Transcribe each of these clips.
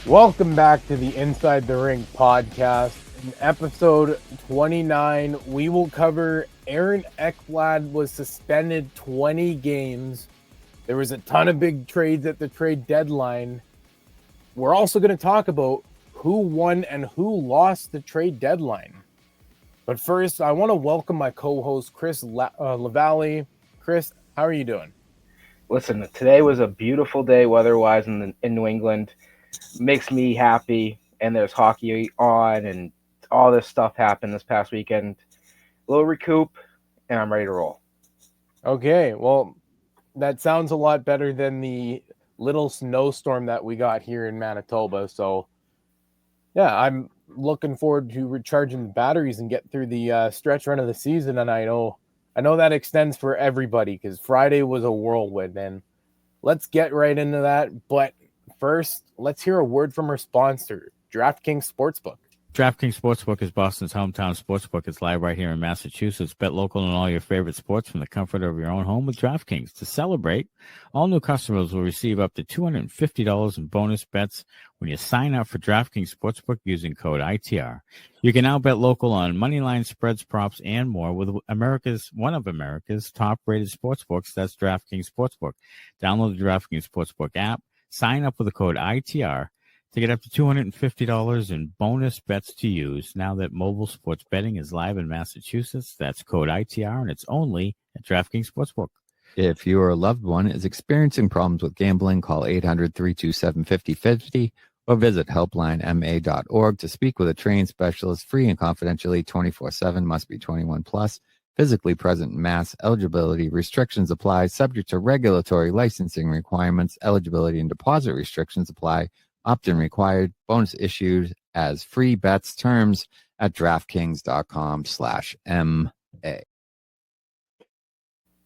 Welcome back to the Inside the Rink podcast. In episode 29, we will cover Aaron Ekblad was suspended 20 games. There was a ton of big trades at the trade deadline. We're also going to talk about who won and who lost the trade deadline. But first, I want to welcome my co-host, Chris LaValle. Chris, how are you doing? Listen, today was a beautiful day weather-wise in New England. Makes me happy, and there's hockey on, and all this stuff happened this past weekend. A little recoup, and I'm ready to roll. Okay, well, that sounds a lot better than the little snowstorm that we got here in Manitoba. So, yeah, I'm looking forward to recharging the batteries and get through the stretch run of the season. And I know that extends for everybody because Friday was a whirlwind. And let's get right into that. But first, let's hear a word from our sponsor, DraftKings Sportsbook. DraftKings Sportsbook is Boston's hometown sportsbook. It's live right here in Massachusetts. Bet local on all your favorite sports from the comfort of your own home with DraftKings. To celebrate, all new customers will receive up to $250 in bonus bets when you sign up for DraftKings Sportsbook using code ITR. You can now bet local on moneyline spreads, props, and more with one of America's top-rated sportsbooks. That's DraftKings Sportsbook. Download the DraftKings Sportsbook app. Sign up with the code ITR to get up to $250 in bonus bets to use now that mobile sports betting is live in Massachusetts. That's code ITR, and it's only at DraftKings Sportsbook. If your loved one is experiencing problems with gambling, call 800-327-5050 or visit helplinema.org to speak with a trained specialist free and confidentially 24/7. Must be 21 plus. Physically present in Mass. Eligibility restrictions apply. Subject to regulatory licensing requirements. Eligibility and deposit restrictions apply. Opt-in required. Bonus issued as free bets. Terms at DraftKings.com/MA.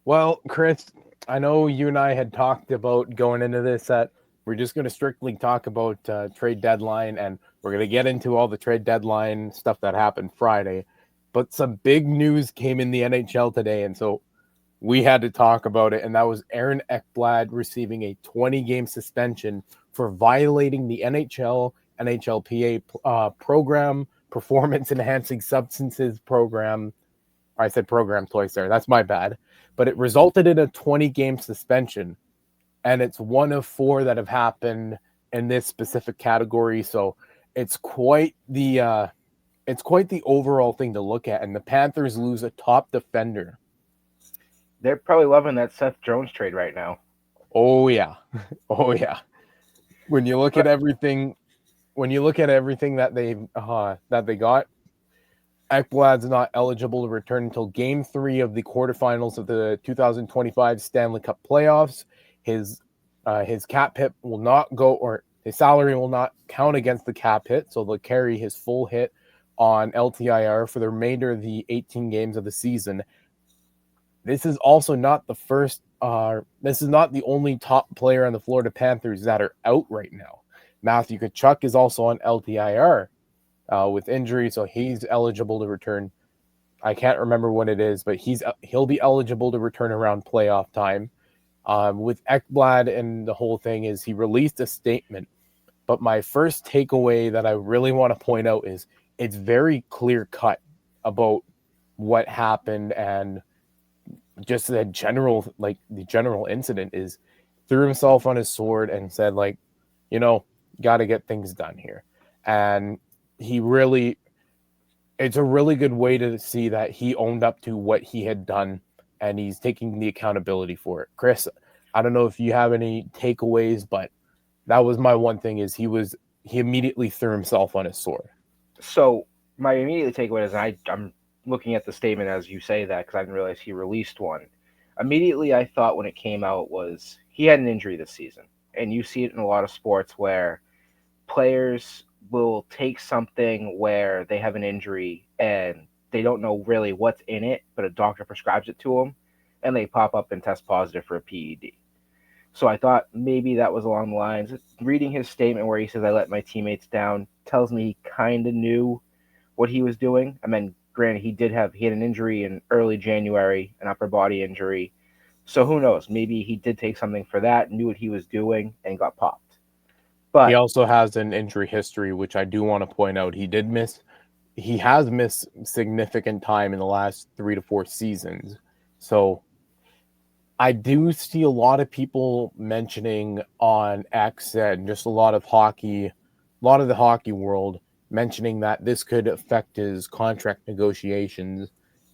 Well, Chris, I know you and I had talked about going into this that we're just going to strictly talk about trade deadline, and we're going to get into all the trade deadline stuff that happened Friday. But some big news came in the NHL today, and so we had to talk about it, and that was Aaron Ekblad receiving a 20-game suspension for violating the NHLPA program, performance enhancing substances program. I said program twice there. That's my bad. But it resulted in a 20-game suspension, and it's one of four that have happened in this specific category. So it's quite the overall thing to look at. And the Panthers lose a top defender. They're probably loving that Seth Jones trade right now. Oh yeah, oh yeah. When you look at everything that they got, Ekblad's not eligible to return until Game 3 of the quarterfinals of the 2025 Stanley Cup playoffs. His cap hit will not go, or his salary will not count against the cap hit, so they'll carry his full hit on LTIR for the remainder of the 18 games of the season. This is also not the first. This is not the only top player on the Florida Panthers that are out right now. Matthew Tkachuk is also on LTIR with injury, so he's eligible to return. I can't remember when it is, but he'll be eligible to return around playoff time. With Ekblad, and the whole thing is he released a statement. But my first takeaway that I really want to point out is it's very clear cut about what happened, and just the general incident is threw himself on his sword and said, got to get things done here. And it's a really good way to see that he owned up to what he had done, and he's taking the accountability for it. Chris, I don't know if you have any takeaways, but that was my one thing is he immediately threw himself on his sword. So my immediate takeaway is I'm looking at the statement as you say that because I didn't realize he released one. Immediately, I thought when it came out was he had an injury this season. And you see it in a lot of sports where players will take something where they have an injury and they don't know really what's in it, but a doctor prescribes it to them, and they pop up and test positive for a PED. So I thought maybe that was along the lines. Reading his statement where he says, I let my teammates down, tells me he kind of knew what he was doing. I mean, granted, he had an injury in early January, an upper body injury. So who knows? Maybe he did take something for that, knew what he was doing, and got popped. But he also has an injury history, which I do want to point out. He has missed significant time in the last 3 to 4 seasons. So I do see a lot of people mentioning on X and just a lot of the hockey world mentioning that this could affect his contract negotiations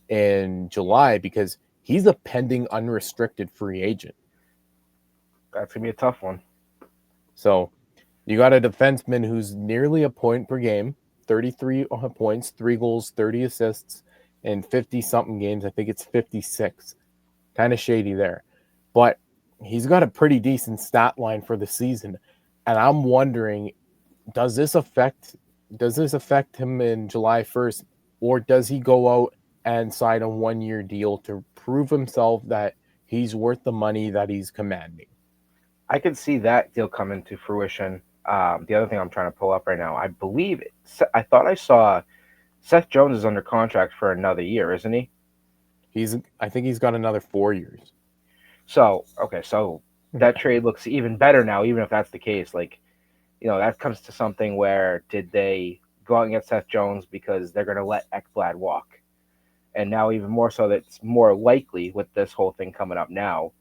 in July because he's a pending unrestricted free agent. that's going to be a tough one. So you got a defenseman who's nearly a point per game, 33 points, 3 goals, 30 assists, and 50-something games. I think it's 56. Kind of shady there. But he's got a pretty decent stat line for the season. And I'm wondering, does this affect him in July 1st? Or does he go out and sign a 1-year deal to prove himself that he's worth the money that he's commanding? I could see that deal come into fruition. The other thing I'm trying to pull up right now, I thought I saw Seth Jones is under contract for another year, isn't he? I think he's got another 4 years. So that trade looks even better now, even if that's the case. Like, that comes to something where did they go out and get Seth Jones because they're going to let Ekblad walk? And now even more so that it's more likely with this whole thing coming up now.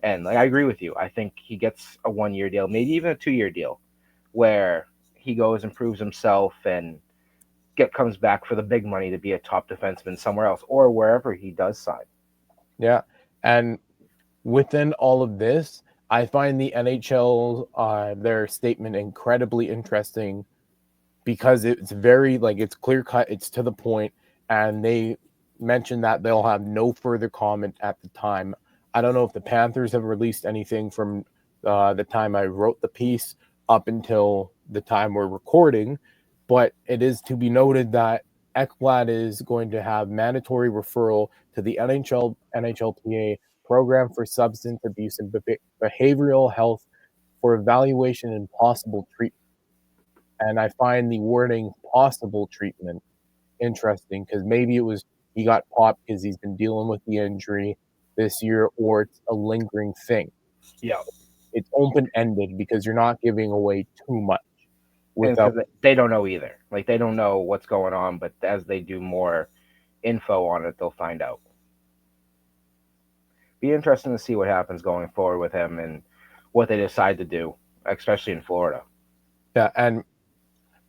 And I agree with you. I think he gets a 1-year deal, maybe even a 2-year deal, where he goes and proves himself and comes back for the big money to be a top defenseman somewhere else or wherever he does sign. Yeah. And within all of this, I find the NHL, their statement incredibly interesting because it's very, it's clear cut, it's to the point, and they mentioned that they'll have no further comment at the time. I don't know if the Panthers have released anything from the time I wrote the piece up until the time we're recording, but it is to be noted that Ekblad is going to have mandatory referral to the NHLPA Program for Substance Abuse and Behavioral Health for evaluation and possible treatment. And I find the wording possible treatment interesting because maybe it was he got popped because he's been dealing with the injury this year or it's a lingering thing. Yeah. It's open-ended because you're not giving away too much. Without they don't know either. Like, they don't know what's going on, but as they do more info on it, they'll find out. Be interesting to see what happens going forward with him and what they decide to do, especially in Florida. Yeah, and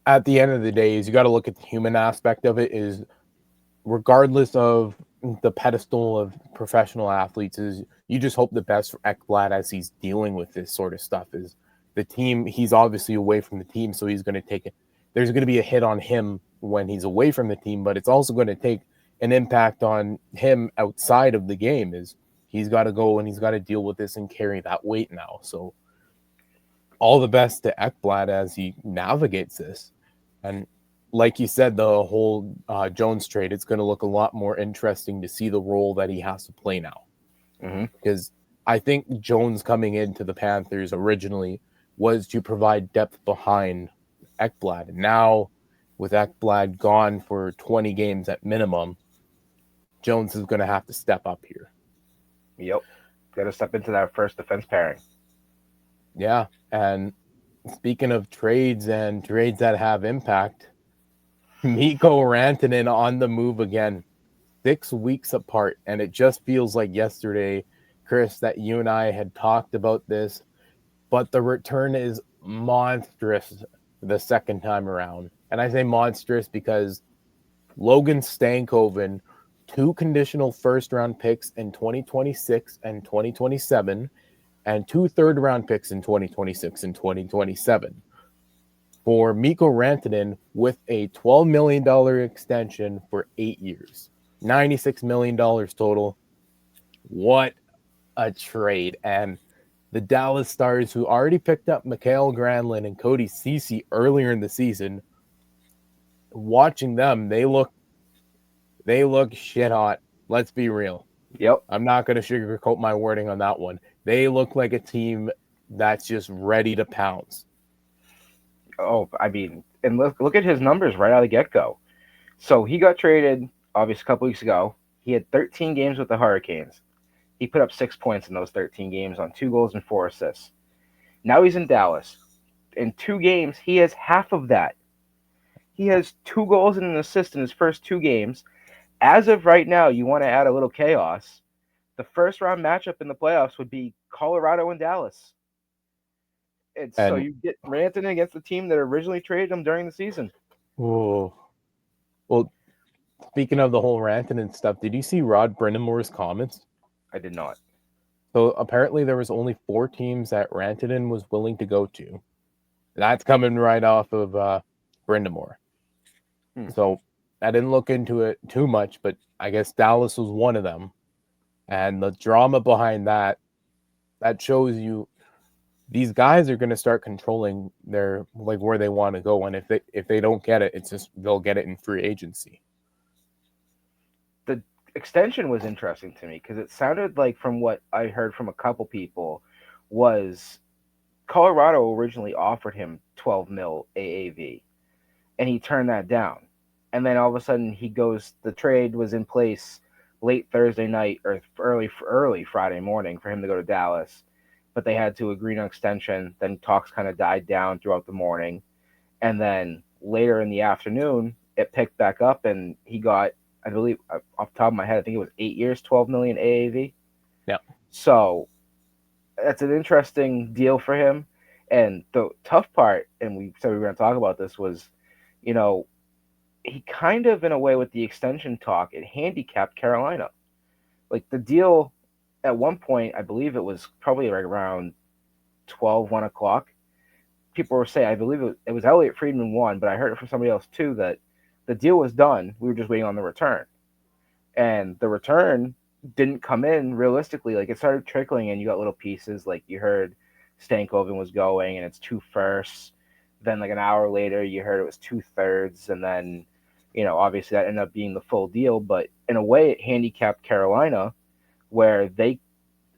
at the end of the day, is you got to look at the human aspect of it. Is regardless of the pedestal of professional athletes, is you just hope the best for Ekblad as he's dealing with this sort of stuff. Is the team, he's obviously away from the team, so he's going to take it. There's going to be a hit on him when he's away from the team, but it's also going to take an impact on him outside of the game. Is he's got to go and he's got to deal with this and carry that weight now. So all the best to Ekblad as he navigates this. And like you said, the whole Jones trade, it's going to look a lot more interesting to see the role that he has to play now. Because I think Jones coming into the Panthers originally was to provide depth behind Ekblad. And now, with Ekblad gone for 20 games at minimum, Jones is going to have to step up here. Yep. Got to step into that first defense pairing. Yeah. And speaking of trades and trades that have impact, Mikko Rantanen on the move again, 6 weeks apart. And it just feels like yesterday, Chris, that you and I had talked about this, but the return is monstrous the second time around. And I say monstrous because Logan Stankoven, 2 conditional first-round picks in 2026 and 2027, and 2 third-round picks in 2026 and 2027. For Mikko Rantanen with a $12 million extension for 8 years. $96 million total. What a trade. And the Dallas Stars, who already picked up Mikael Granlund and Cody Ceci earlier in the season, watching them, they look shit hot. Let's be real. Yep. I'm not going to sugarcoat my wording on that one. They look like a team that's just ready to pounce. Oh, I mean, and look at his numbers right out of the get-go. So he got traded, obviously, a couple weeks ago. He had 13 games with the Hurricanes. He put up 6 points in those 13 games on 2 goals and 4 assists. Now he's in Dallas. in 2 games, he has half of that. He has 2 goals and an assist in his first 2 games. As of right now, you want to add a little chaos. The first round matchup in the playoffs would be Colorado and Dallas. So you get Rantanen against the team that originally traded him during the season. Oh, well, speaking of the whole Rantanen stuff, did you see Rod Brind'Amour's comments? I did not. So apparently there was only 4 teams that Rantanen was willing to go to. That's coming right off of Brind'Amour. So I didn't look into it too much, but I guess Dallas was one of them. And the drama behind that shows you these guys are going to start controlling their where they want to go, and if they don't get it, it's just they'll get it in free agency. The extension was interesting to me because it sounded like, from what I heard from a couple people, was Colorado originally offered him $12 million AAV, and he turned that down. And then all of a sudden the trade was in place late Thursday night or early Friday morning for him to go to Dallas, but they had to agree on an extension. Then talks kind of died down throughout the morning, and then later in the afternoon it picked back up, and he got, I believe, off the top of my head, I think it was 8 years, $12 million AAV. Yeah. So that's an interesting deal for him. And the tough part, and we said we were going to talk about this, was, he kind of, in a way, with the extension talk, it handicapped Carolina. Like, the deal at one point, I believe it was probably like around 1 o'clock. People were saying, I believe it was Elliot Friedman won, but I heard it from somebody else too, that the deal was done. We were just waiting on the return. And the return didn't come in realistically. Like, it started trickling in. You got little pieces. Like, you heard Stankoven was going and it's 2 firsts. Then, like, an hour later, you heard it was 2 thirds. And then, obviously that ended up being the full deal. But in a way, it handicapped Carolina, where they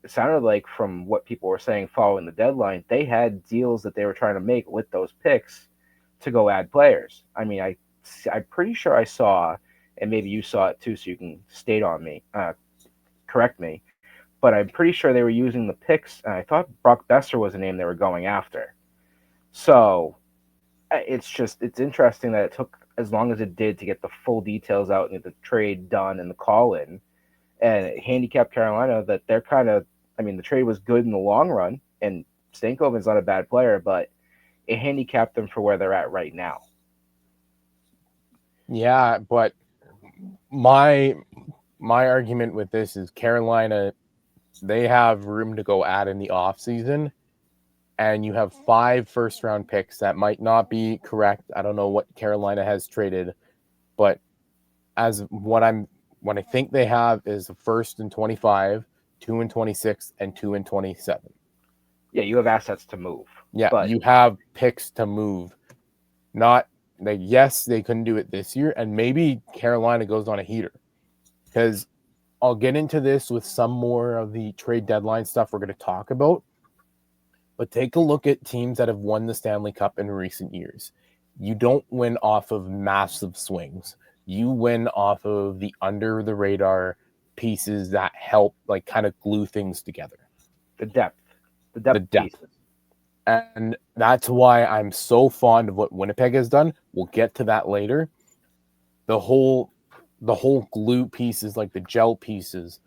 sounded like, from what people were saying following the deadline, they had deals that they were trying to make with those picks to go add players. I mean, I'm pretty sure I saw, and maybe you saw it too, so you can correct me, but I'm pretty sure they were using the picks. I thought Brock Besser was the name they were going after. So it's interesting that it took as long as it did to get the full details out and get the trade done and the call in. And it handicapped Carolina that they're kind of, the trade was good in the long run, and Stankoven's not a bad player, but it handicapped them for where they're at right now. Yeah, but my argument with this is Carolina, they have room to go add in the offseason, and you have 5 first-round picks. That might not be correct. I don't know what Carolina has traded, but as what I think they have is a first in 25, 2 in 26, and 2 in 27. Yeah, you have assets to move. Yeah, but you have picks to move. Yes, they couldn't do it this year, and maybe Carolina goes on a heater. Because I'll get into this with some more of the trade deadline stuff we're going to talk about. But take a look at teams that have won the Stanley Cup in recent years. You don't win off of massive swings. You win off of the under-the-radar pieces that help, kind of glue things together. The depth pieces. And that's why I'm so fond of what Winnipeg has done. We'll get to that later. The whole glue pieces, like the gel pieces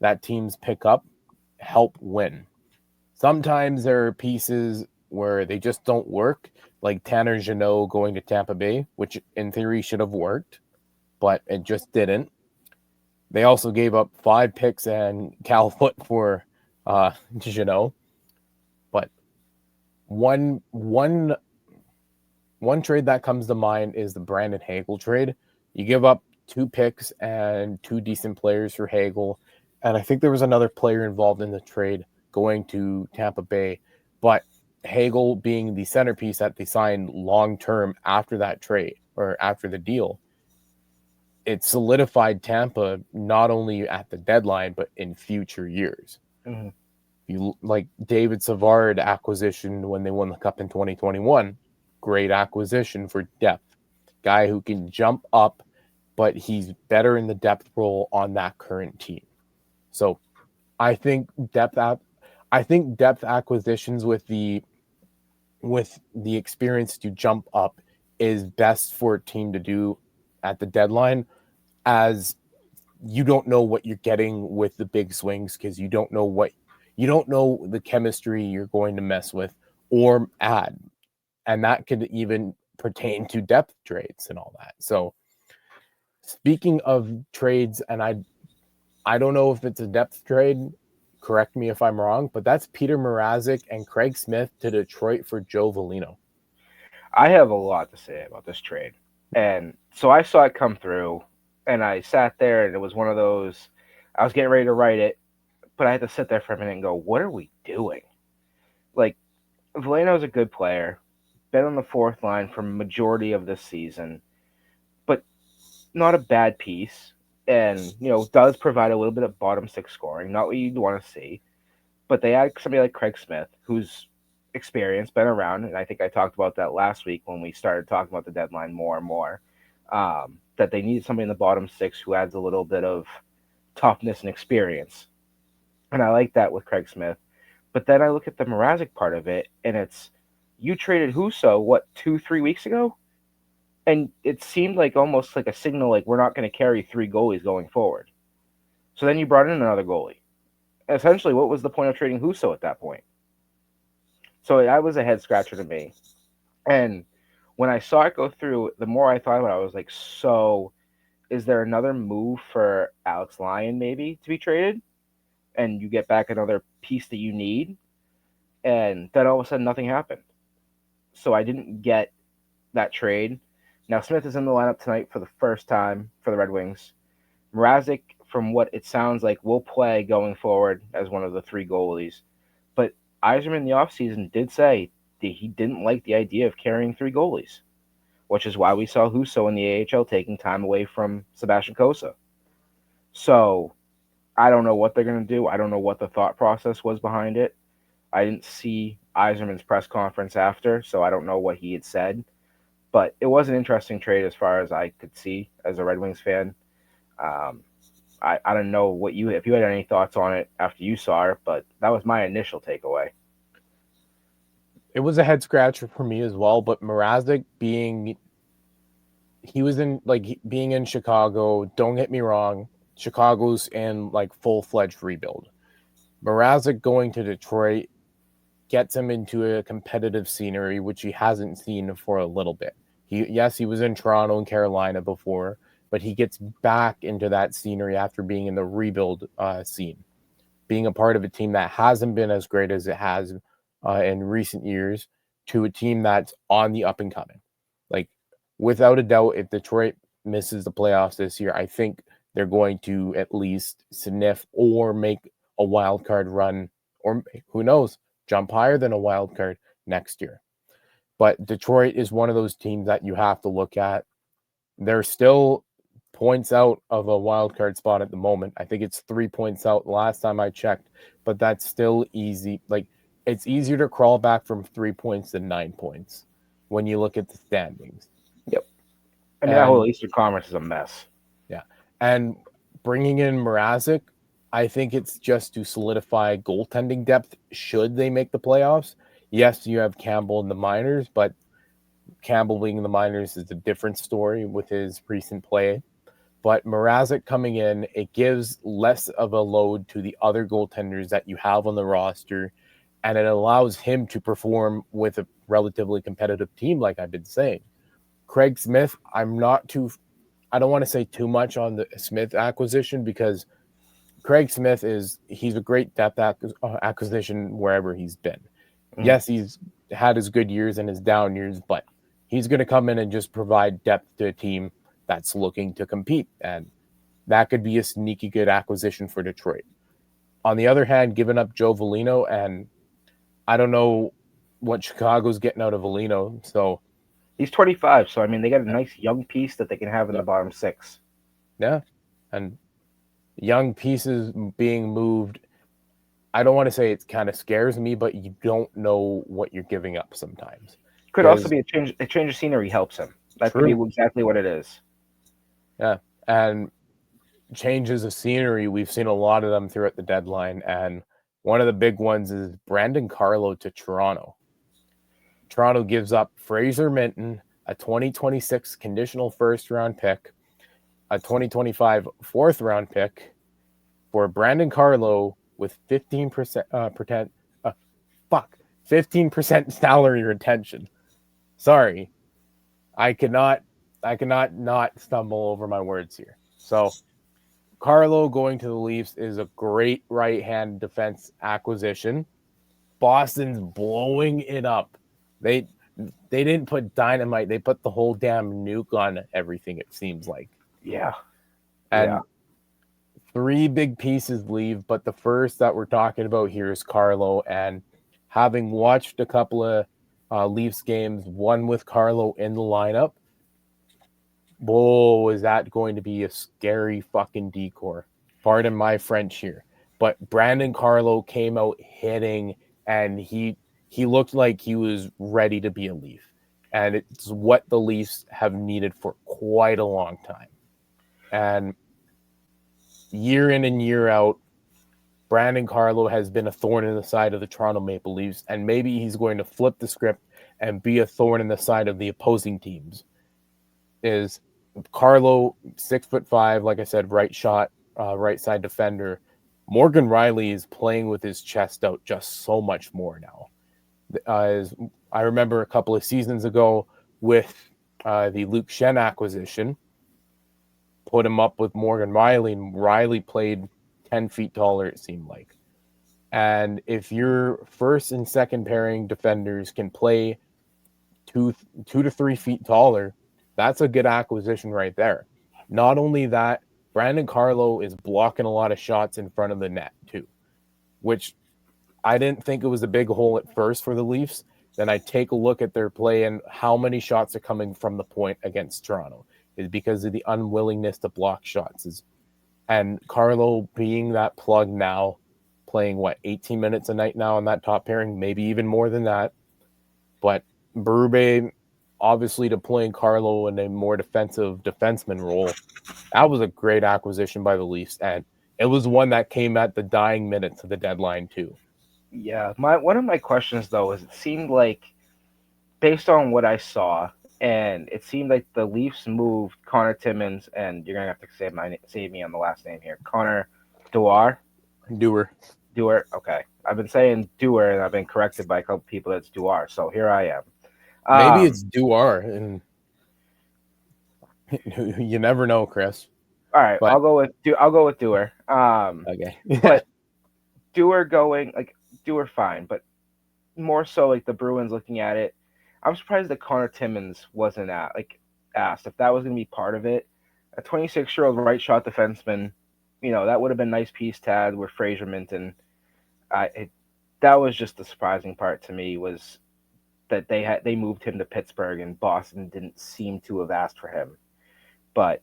that teams pick up, help win. Sometimes there are pieces where they just don't work, like Tanner Jeannot going to Tampa Bay, which in theory should have worked, but it just didn't. They also gave up 5 picks and Cal Foot for Jeannot. But one trade that comes to mind is the Brandon Hagel trade. You give up 2 picks and 2 decent players for Hagel, and I think there was another player involved in the trade going to Tampa Bay, but Hagel being the centerpiece that they signed long-term after that trade or after the deal, it solidified Tampa not only at the deadline, but in future years. Mm-hmm. You like David Savard acquisition when they won the Cup in 2021, great acquisition for depth. Guy who can jump up, but he's better in the depth role on that current team. So I think depth acquisitions with the with the experience to jump up is best for a team to do at the deadline, as you don't know what you're getting with the big swings, because you don't know the chemistry you're going to mess with or add. And that could even pertain to depth trades and all that. So speaking of trades, and I don't know if it's a depth trade, correct me if I'm wrong, but that's Peter Mrazek and Craig Smith to Detroit for Joe Veleno. I have a lot to say about this trade. And so I saw it come through, and I sat there, and it was one of those, I was getting ready to write it, but I had to sit there for a minute and go, what are we doing? Like, Veleno's a good player, been on the fourth line for majority of this season, but not a bad piece, and, does provide a little bit of bottom six scoring, not what you'd want to see. But they add somebody like Craig Smith, who's experienced, been around, and I think I talked about that last week when we started talking about the deadline more and more, that they needed somebody in the bottom six who adds a little bit of toughness and experience. And I like that with Craig Smith. But then I look at the Mrazek part of it, and it's, you traded Husso, 2-3 weeks ago? And it seemed like almost like a signal, like we're not going to carry 3 goalies going forward. So then you brought in another goalie. Essentially, what was the point of trading Husso at that point? So that was a head scratcher to me. And when I saw it go through, the more I thought about it, I was like, so is there another move for Alex Lyon maybe to be traded? And you get back another piece that you need? And then all of a sudden nothing happened. So I didn't get that trade. Now Smith is in the lineup tonight for the first time for the Red Wings. Mrazek, from what it sounds like, will play going forward as one of the 3 goalies. But Yzerman in the offseason did say that he didn't like the idea of carrying 3 goalies, which is why we saw Husso in the AHL taking time away from Sebastian Cossa. So I don't know what they're going to do. I don't know what the thought process was behind it. I didn't see Yzerman's press conference after, so I don't know what he had said. But it was an interesting trade as far as I could see as a Red Wings fan. I don't know if you had any thoughts on it after you saw it, but that was my initial takeaway. It was a head scratcher for me as well, but Mrazek being in Chicago, don't get me wrong, Chicago's in full-fledged rebuild. Mrazek going to Detroit gets him into a competitive scenery, which he hasn't seen for a little bit. He was in Toronto and Carolina before, but he gets back into that scenery after being in the rebuild scene, being a part of a team that hasn't been as great as it has in recent years, to a team that's on the up and coming. Without a doubt, if Detroit misses the playoffs this year, I think they're going to at least sniff or make a wild card run, or who knows, jump higher than a wild card next year. But Detroit is one of those teams that you have to look at. They're still points out of a wild card spot at the moment. I think it's 3 points out last time I checked, but that's still easy. It's easier to crawl back from 3 points than 9 points when you look at the standings. Yep. I mean, that whole Eastern Conference is a mess. Yeah. And bringing in Mrazek, I think it's just to solidify goaltending depth should they make the playoffs. Yes, you have Campbell in the minors, but Campbell being in the minors is a different story with his recent play. But Mrazek coming in, it gives less of a load to the other goaltenders that you have on the roster, and it allows him to perform with a relatively competitive team, like I've been saying. Craig Smith, I don't want to say too much on the Smith acquisition, because Craig Smith he's a great depth acquisition wherever he's been. Mm-hmm. Yes, he's had his good years and his down years, but he's going to come in and just provide depth to a team that's looking to compete, and that could be a sneaky good acquisition for Detroit. On the other hand, giving up Joe Veleno, and I don't know what Chicago's getting out of Veleno, so he's 25, so I mean they got a nice young piece that they can have in the bottom 6. Yeah, and young pieces being moved, I don't want to say it kind of scares me, but you don't know what you're giving up sometimes. Could also be a change of scenery helps him. That could be exactly what it is. Yeah, and changes of scenery, we've seen a lot of them throughout the deadline, and one of the big ones is Brandon Carlo to Toronto. Toronto gives up Fraser Minton, a 2026 conditional first-round pick, a 2025 fourth-round pick for Brandon Carlo with 15% 15% salary retention. Sorry, I cannot not stumble over my words here. So Carlo going to the Leafs is a great right-hand defense acquisition. Boston's blowing it up. They didn't put dynamite. They put the whole damn nuke on everything, it seems like. Yeah. And 3 big pieces leave, but the first that we're talking about here is Carlo. And having watched a couple of Leafs games, one with Carlo in the lineup, whoa, is that going to be a scary fucking decor? Pardon my French here. But Brandon Carlo came out hitting, and he looked like he was ready to be a Leaf. And it's what the Leafs have needed for quite a long time. And year in and year out, Brandon Carlo has been a thorn in the side of the Toronto Maple Leafs, and maybe he's going to flip the script and be a thorn in the side of the opposing teams. Is Carlo 6'5", like I said, right shot, right side defender. Morgan Riley is playing with his chest out just so much more now. As I remember a couple of seasons ago with the Luke Shen acquisition, put him up with Morgan Riley, and Riley played 10 feet taller, it seemed like. And if your first and second pairing defenders can play 2 to 3 feet taller, that's a good acquisition right there. Not only that, Brandon Carlo is blocking a lot of shots in front of the net too, which I didn't think it was a big hole at first for the Leafs. Then I take a look at their play and how many shots are coming from the point against Toronto is because of the unwillingness to block shots. And Carlo being that plug now, playing 18 minutes a night now on that top pairing, maybe even more than that. But Berube obviously deploying Carlo in a more defensive defenseman role. That was a great acquisition by the Leafs, and it was one that came at the dying minutes of the deadline too. Yeah, one of my questions though is it seemed like, based on what I saw, and it seemed like the Leafs moved Connor Timmins, and you're gonna have to save me on the last name here, Connor Dewar. Okay, I've been saying Dewar, and I've been corrected by a couple people that's Dewar. So here I am. Maybe it's Dewar, and you never know, Chris. All right, but I'll go with Dewar. Okay, but Dewar fine, but more so like the Bruins looking at it. I'm surprised that Connor Timmins wasn't asked if that was going to be part of it. A 26-year-old right shot defenseman, that would have been a nice piece to add with Fraser Minton. That was just the surprising part to me, was that they moved him to Pittsburgh and Boston didn't seem to have asked for him. But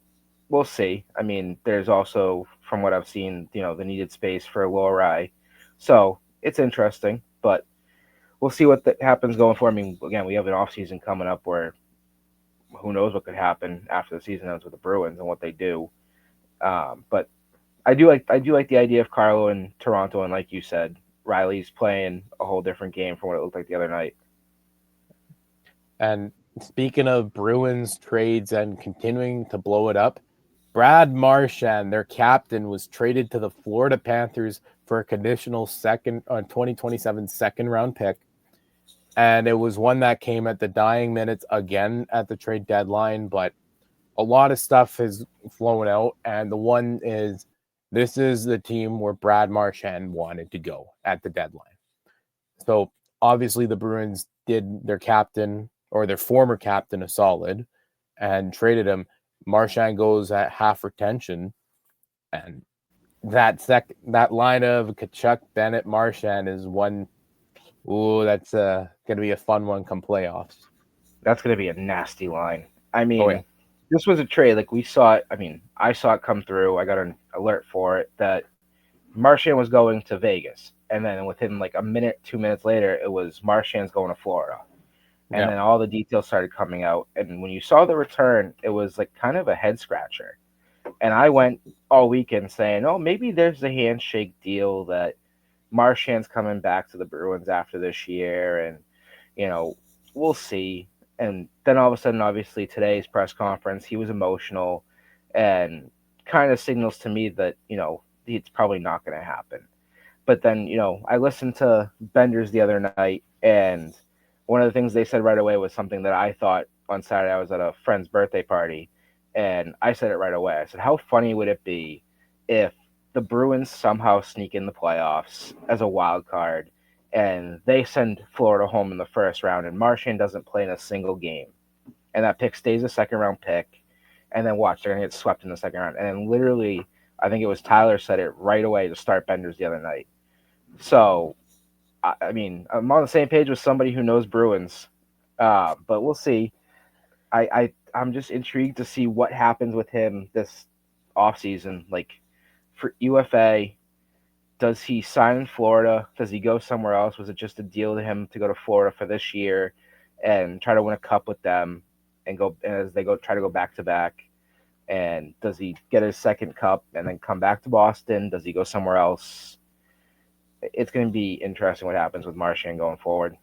we'll see. I mean, there's also, from what I've seen, the needed space for Lohrei. So it's interesting, but we'll see what happens going forward. I mean, again, we have an offseason coming up where who knows what could happen after the season ends with the Bruins and what they do. But I do like the idea of Carlo in Toronto, and like you said, Riley's playing a whole different game from what it looked like the other night. And speaking of Bruins trades and continuing to blow it up, Brad Marchand, their captain, was traded to the Florida Panthers for a conditional 2027 second round pick. And it was one that came at the dying minutes again at the trade deadline, but a lot of stuff has flown out. And the one is, this is the team where Brad Marchand wanted to go at the deadline. So obviously the Bruins did their captain, or their former captain, a solid and traded him. Marchand goes at half retention, and that line of Tkachuk, Bennett, Marchand is one. Ooh, that's going to be a fun one come playoffs. That's going to be a nasty line. I mean, This was a trade, like we saw it. I mean, I saw it come through. I got an alert for it that Marchand was going to Vegas, and then within like a minute, 2 minutes later, it was Marchand's going to Florida. And then all the details started coming out. And when you saw the return, it was like kind of a head scratcher. And I went all weekend saying, oh, maybe there's a handshake deal that Marchand's coming back to the Bruins after this year. And, we'll see. And then all of a sudden, obviously, today's press conference, he was emotional and kind of signals to me that, it's probably not going to happen. But then, I listened to Benders the other night, and one of the things they said right away was something that I thought on Saturday. I was at a friend's birthday party, and I said it right away. I said, how funny would it be if the Bruins somehow sneak in the playoffs as a wild card, and they send Florida home in the first round, and Marchand doesn't play in a single game, and that pick stays a second-round pick, and then watch, they're going to get swept in the second round. And then literally, I think it was Tyler said it right away to start Benders the other night. So, I mean, I'm on the same page with somebody who knows Bruins, but we'll see. I'm just intrigued to see what happens with him this offseason. Like, for UFA, does he sign in Florida? Does he go somewhere else? Was it just a deal to him to go to Florida for this year and try to win a cup with them and go as they try to go back to back? And does he get his second cup and then come back to Boston? Does he go somewhere else? It's going to be interesting what happens with Marchand going forward.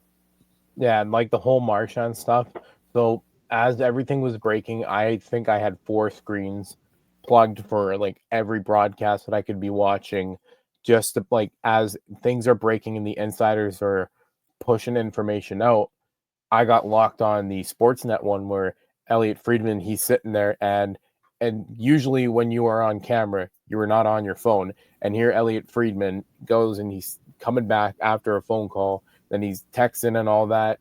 Yeah, and like the whole Marchand stuff. So as everything was breaking, I think I had 4 screens plugged for like every broadcast that I could be watching, just to, like, as things are breaking and the insiders are pushing information out. I got locked on the Sportsnet one where Elliot Friedman, he's sitting there, and usually when you are on camera, you are not on your phone. And here Elliot Friedman goes and he's coming back after a phone call, then he's texting and all that.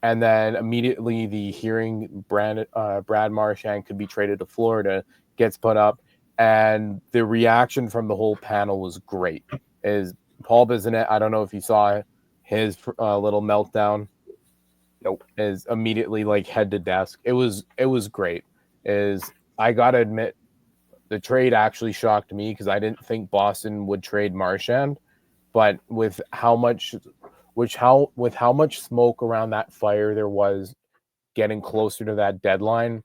And then immediately the hearing Brad Marchand could be traded to Florida gets put up. And the reaction from the whole panel was great. Is Paul Bissonnette, I don't know if you saw his little meltdown. Nope. Is immediately like head to desk. It was great. I gotta admit, the trade actually shocked me because I didn't think Boston would trade Marchand, but with how much smoke around that fire there was getting closer to that deadline,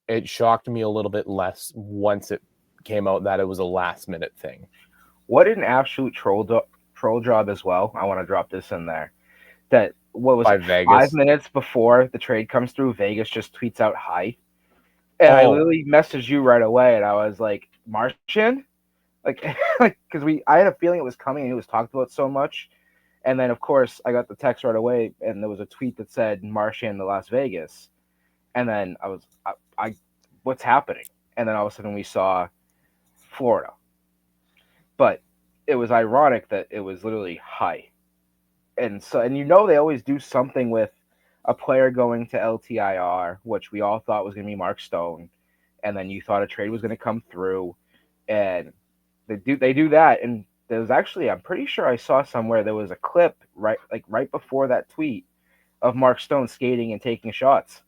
it shocked me a little bit less once it came out that it was a last minute thing. What an absolute troll job as well. I want to drop this in there. That what was it, Vegas. 5 minutes before the trade comes through, Vegas just tweets out hi. And I literally messaged you right away, and I was like, Marchand? Like, because I had a feeling it was coming, and it was talked about so much. And then, of course, I got the text right away, and there was a tweet that said Marchand to Las Vegas. And then I was, what's happening? And then all of a sudden we saw Florida. But it was ironic that it was literally hi. And they always do something with a player going to LTIR, which we all thought was going to be Mark Stone, and then you thought a trade was going to come through, and they do that. And there was actually, I'm pretty sure I saw somewhere there was a clip right before that tweet of Mark Stone skating and taking shots.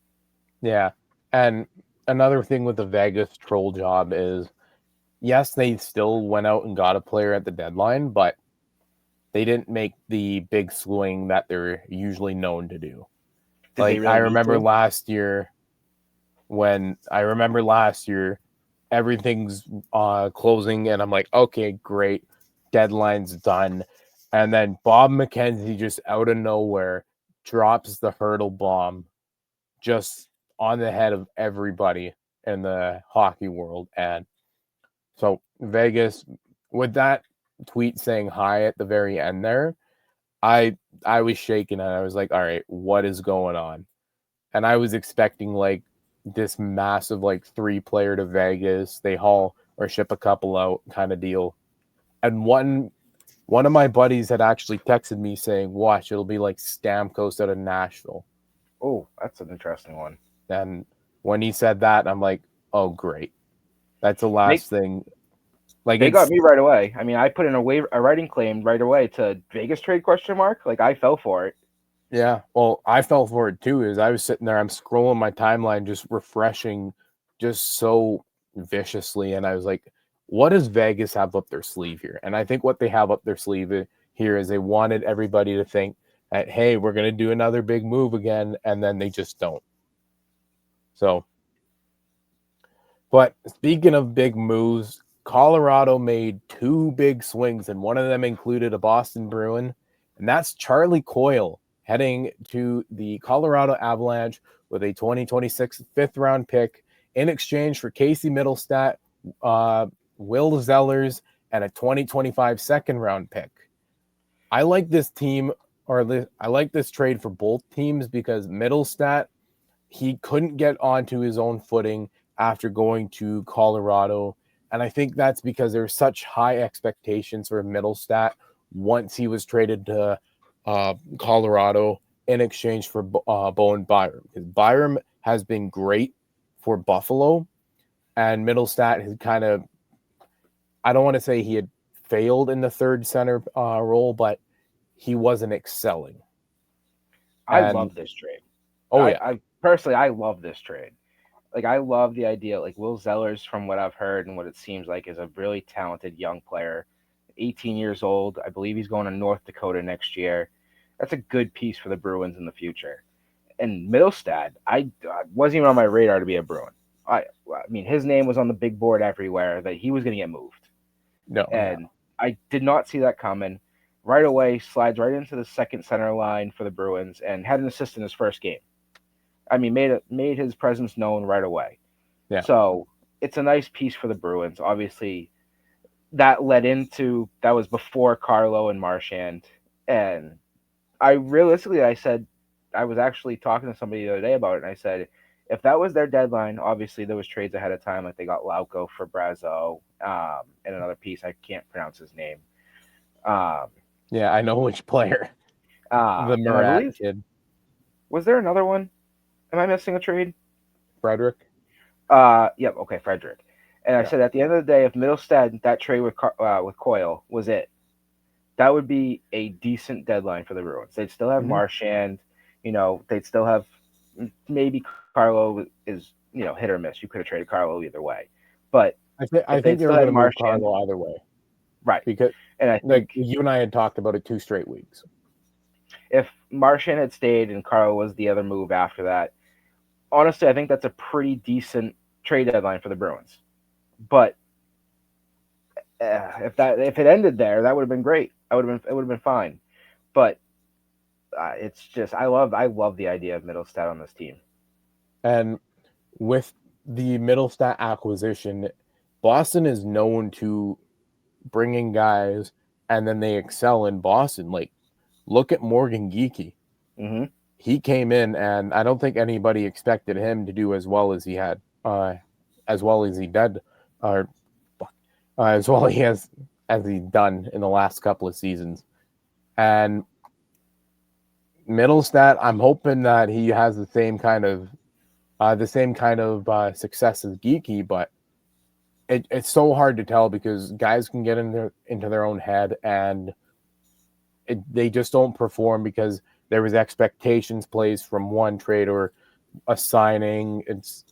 Yeah, and another thing with the Vegas troll job is, yes, they still went out and got a player at the deadline, but they didn't make the big swing that they're usually known to do. I remember last year, everything's closing, and I'm like, okay, great, deadline's done. And then Bob McKenzie just out of nowhere drops the hurdle bomb just on the head of everybody in the hockey world. And so Vegas, with that tweet saying hi at the very end there, I was shaking, and I was like, all right, what is going on? And I was expecting like this massive 3-player to Vegas, they haul or ship a couple out kind of deal. And one of my buddies had actually texted me saying, watch, it'll be like Stamkos out of Nashville. Oh, that's an interesting one. And when he said that, I'm like, oh, great. That's the last thing. Like, they got me right away. I mean, I put in a writing claim right away to Vegas trade ? Like, I fell for it. Yeah, well, I fell for it too. As I was sitting there, I'm scrolling my timeline, just refreshing, just so viciously, and I was like, "What does Vegas have up their sleeve here?" And I think what they have up their sleeve here is they wanted everybody to think that, hey, we're going to do another big move again, and then they just don't. So, but speaking of big moves, Colorado made 2 big swings, and one of them included a Boston Bruin, and that's Charlie Coyle heading to the Colorado Avalanche with a 2026 fifth-round pick in exchange for Casey Middlestat, Will Zellers, and a 2025 second-round pick. I like this team, I like this trade for both teams because Middlestat, he couldn't get onto his own footing after going to Colorado. And I think that's because there's such high expectations for Middlestat once he was traded to Colorado in exchange for Bowen Byram. Because Byram has been great for Buffalo, and Middlestat has kind of, I don't want to say he had failed in the third center role, but he wasn't excelling. I love this trade. I personally, I love this trade. Like, I love the idea. Like, Will Zellers, from what I've heard and what it seems like, is a really talented young player. 18 years old. I believe he's going to North Dakota next year. That's a good piece for the Bruins in the future. And Middlestat, I wasn't even on my radar to be a Bruin. I mean, his name was on the big board everywhere that he was going to get moved. I did not see that coming. Right away, slides right into the second center line for the Bruins and had an assist in his first game. I mean, made his presence known right away. Yeah. So it's a nice piece for the Bruins. Obviously, that was before Carlo and Marchand. And I said, I was actually talking to somebody the other day about it, and I said, if that was their deadline, obviously there was trades ahead of time, like they got Lauko for Brazo, and another piece, I can't pronounce his name. Yeah, I know which player. The Murat kid. Was there another one? Am I missing a trade? Frederick? Yep, okay, Frederick. And I said, at the end of the day, if Middlestat, that trade with Coyle was it, that would be a decent deadline for the Bruins. They'd still have Marchand. They'd still have maybe Carlo is, hit or miss. You could have traded Carlo either way. But I think they were going to move Carlo either way. Right. Because and I think you and I had talked about it 2 straight weeks. If Marchand had stayed and Carlo was the other move after that, honestly, I think that's a pretty decent trade deadline for the Bruins. But if it ended there, that would have been great. It would have been fine. But it's just I love the idea of Middlestat on this team. And with the Middlestat acquisition, Boston is known to bringing guys and then they excel in Boston. Like, look at Morgan Geekie. Mm-hmm. He came in, and I don't think anybody expected him to do as well as he had, as well as he did, or as well as he done in the last couple of seasons. And Middlestat, I'm hoping that he has the same kind of success as Geekie, but it's so hard to tell because guys can get into their own head and they just don't perform because there was expectations placed from one trade or a signing. It's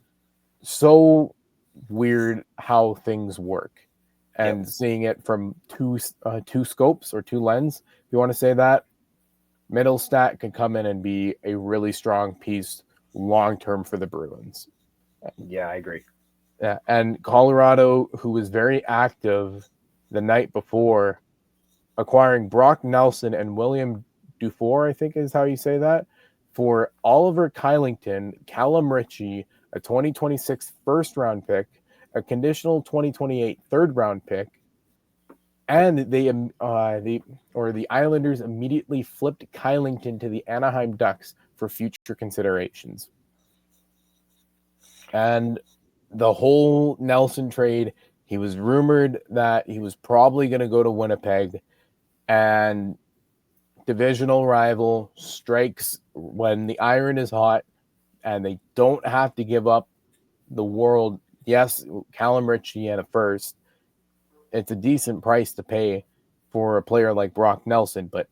so weird how things work, and seeing it from two scopes or 2 lenses, if you want to say that, Middlestat can come in and be a really strong piece long term for the Bruins. Yeah, I agree. Yeah, and Colorado, who was very active the night before, acquiring Brock Nelson and William Dufour, I think is how you say that, for Oliver Kylington, Callum Ritchie, a 2026 first-round pick, a conditional 2028 third-round pick, and the Islanders immediately flipped Kylington to the Anaheim Ducks for future considerations. And the whole Nelson trade, he was rumored that he was probably going to go to Winnipeg, and divisional rival strikes when the iron is hot and they don't have to give up the world. Yes, Callum Ritchie at a first. It's a decent price to pay for a player like Brock Nelson, but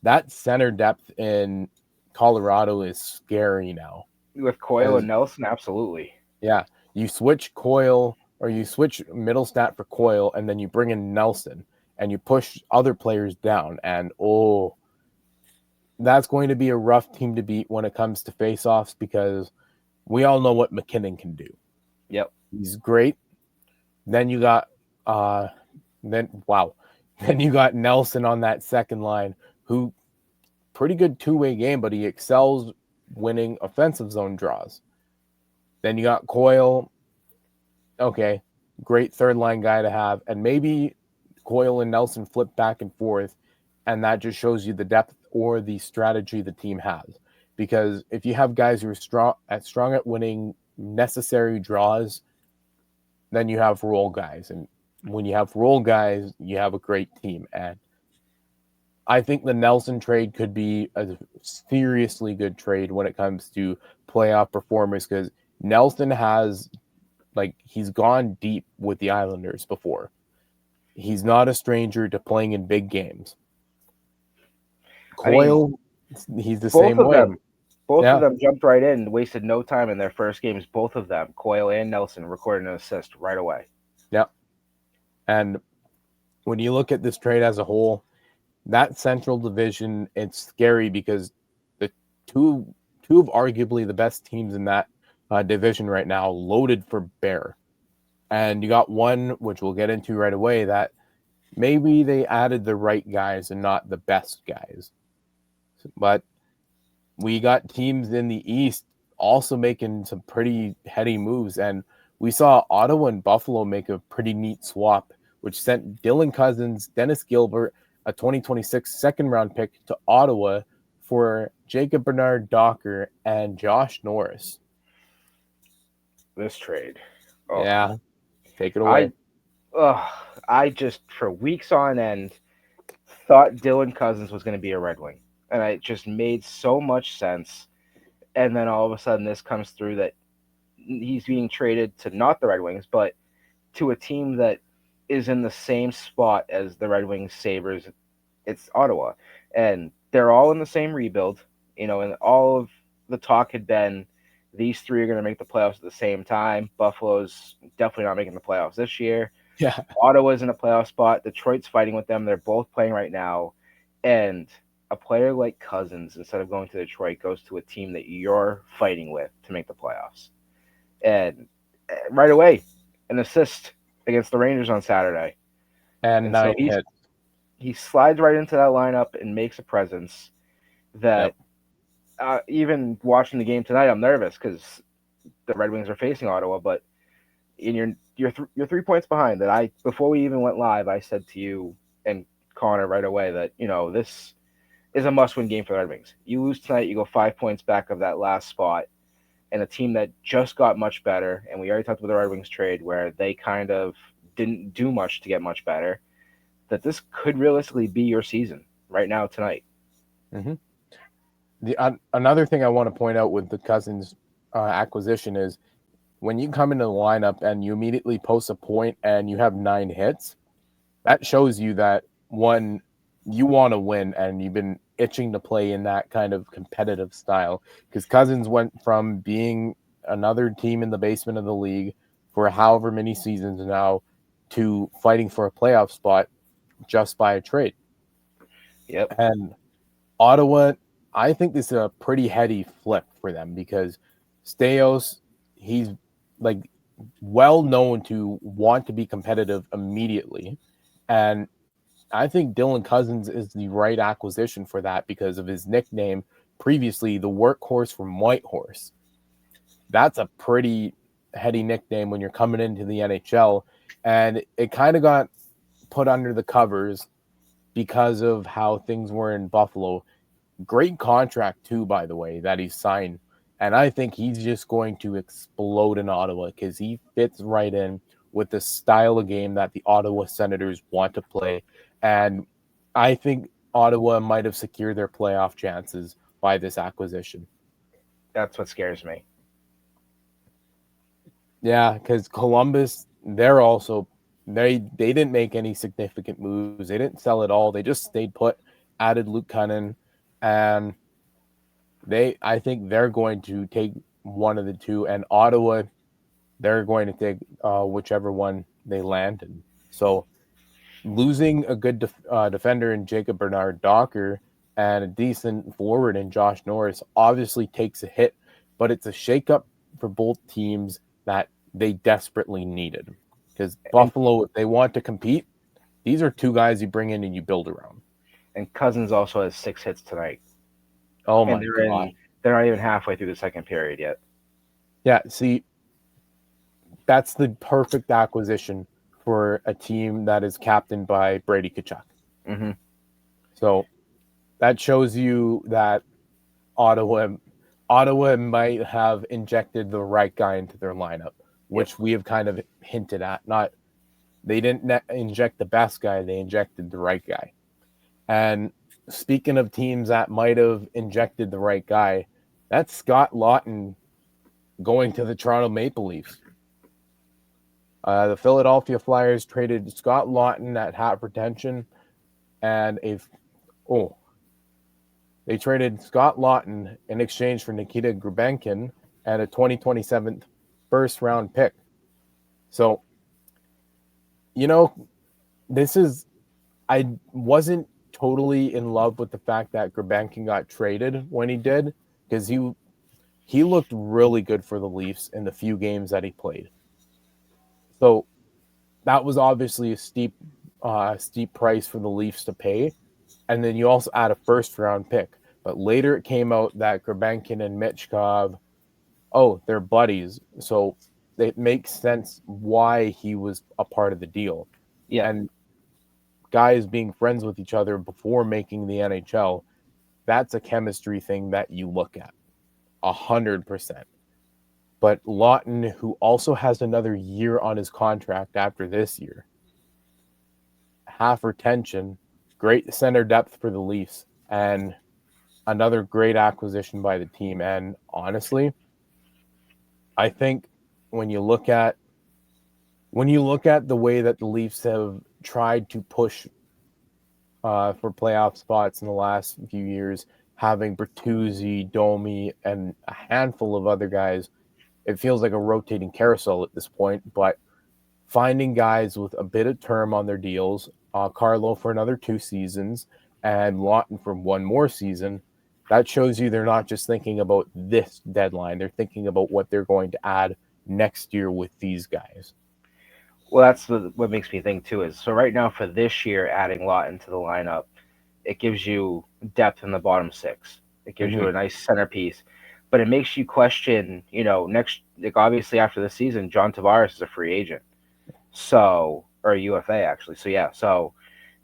that center depth in Colorado is scary now. With Coyle and Nelson, absolutely. Yeah. You switch Coyle or you switch Middlestat for Coyle, and then you bring in Nelson and you push other players down. And, that's going to be a rough team to beat when it comes to faceoffs because we all know what McKinnon can do. Yep. He's great. Then you got then you got Nelson on that second line, who pretty good two-way game, but he excels winning offensive zone draws. Then you got Coyle. Okay, great third line guy to have. And maybe Coyle and Nelson flip back and forth, and that just shows you the depth or the strategy the team has. Because if you have guys who are strong at winning necessary draws, then you have role guys. And when you have role guys, you have a great team. And I think the Nelson trade could be a seriously good trade when it comes to playoff performers, because Nelson has, he's gone deep with the Islanders before. He's not a stranger to playing in big games. Coyle, he's the same way. Both of them jumped right in, wasted no time in their first games. Both of them, Coyle and Nelson, recorded an assist right away. Yeah. And when you look at this trade as a whole, that Central Division, it's scary because the two of arguably the best teams in that division right now loaded for bear. And you got one, which we'll get into right away, that maybe they added the right guys and not the best guys. But we got teams in the East also making some pretty heady moves. And we saw Ottawa and Buffalo make a pretty neat swap, which sent Dylan Cousins, Dennis Gilbert, a 2026 second-round pick, to Ottawa for Jacob Bernard-Docker and Josh Norris. This trade. Oh. Yeah. Take it away. I just, for weeks on end, thought Dylan Cousins was going to be a Red Wing. And it just made so much sense. And then all of a sudden this comes through that he's being traded to not the Red Wings, but to a team that is in the same spot as the Red Wings, Sabres. It's Ottawa. And they're all in the same rebuild, and all of the talk had been these three are going to make the playoffs at the same time. Buffalo's definitely not making the playoffs this year. Yeah. Ottawa's in a playoff spot. Detroit's fighting with them. They're both playing right now. And a player like Cousins, instead of going to Detroit, goes to a team that you're fighting with to make the playoffs. And right away, an assist against the Rangers on Saturday. And so he slides right into that lineup and makes a presence that even watching the game tonight, I'm nervous because the Red Wings are facing Ottawa, but you're 3 points behind. That before we even went live, I said to you and Connor right away that this is a must-win game for the Red Wings. You lose tonight, you go 5 points back of that last spot, and a team that just got much better. And we already talked about the Red Wings trade where they kind of didn't do much to get much better. That this could realistically be your season right now tonight. Mm-hmm. Another thing I want to point out with the Cousins acquisition is when you come into the lineup and you immediately post a point and you have 9 hits, that shows you that, one, you want to win and you've been itching to play in that kind of competitive style, because Cousins went from being another team in the basement of the league for however many seasons now to fighting for a playoff spot just by a trade. Yep. And Ottawa, I think this is a pretty heady flip for them because Staios, he's well known to want to be competitive immediately. And I think Dylan Cousins is the right acquisition for that because of his nickname previously, the workhorse from Whitehorse. That's a pretty heady nickname when you're coming into the NHL. And it kind of got put under the covers because of how things were in Buffalo. Great contract too, by the way, that he signed. And I think he's just going to explode in Ottawa because he fits right in with the style of game that the Ottawa Senators want to play. And I think Ottawa might have secured their playoff chances by this acquisition. That's what scares me. Yeah, because Columbus, they're also they didn't make any significant moves. They didn't sell at all. They just stayed put, added Luke Cunnin, and I think they're going to take one of the two. And Ottawa, they're going to take whichever one they land in. So losing a good defender in Jacob Bernard-Docker and a decent forward in Josh Norris obviously takes a hit, but it's a shakeup for both teams that they desperately needed. Because Buffalo, if they want to compete, these are two guys you bring in and you build around. And Cousins also has 6 hits tonight. Oh and my God. they're not even halfway through the second period yet. Yeah, see, that's the perfect acquisition for a team that is captained by Brady Tkachuk. Mm-hmm. So that shows you that Ottawa might have injected the right guy into their lineup, which we have kind of hinted at. Not they didn't inject the best guy; they injected the right guy. And speaking of teams that might have injected the right guy, that's Scott Lawton going to the Toronto Maple Leafs. The Philadelphia Flyers traded Scott Lawton at half retention and they traded Scott Lawton in exchange for Nikita Grubenkin and a 2027 first round pick. So, I wasn't totally in love with the fact that Grubenkin got traded when he did, because he looked really good for the Leafs in the few games that he played. So that was obviously a steep price for the Leafs to pay. And then you also add a first round pick. But later it came out that Grubenkin and Michkov, they're buddies. So it makes sense why he was a part of the deal. Yeah. And guys being friends with each other before making the NHL, that's a chemistry thing that you look at 100%. But Lawton, who also has another year on his contract after this year, half retention, great center depth for the Leafs, and another great acquisition by the team. And honestly, I think when you look at the way that the Leafs have tried to push for playoff spots in the last few years, having Bertuzzi, Domi, and a handful of other guys, it feels like a rotating carousel at this point. But finding guys with a bit of term on their deals, Carlo for another 2 seasons, and Lawton for 1 more season, that shows you they're not just thinking about this deadline. They're thinking about what they're going to add next year with these guys. Well, that's what makes me think too. Is so right now for this year, adding Lawton to the lineup, it gives you depth in the bottom 6. It gives you a nice centerpiece, but it makes you question. Obviously after the season, John Tavares is a free agent, or a UFA actually. So yeah, so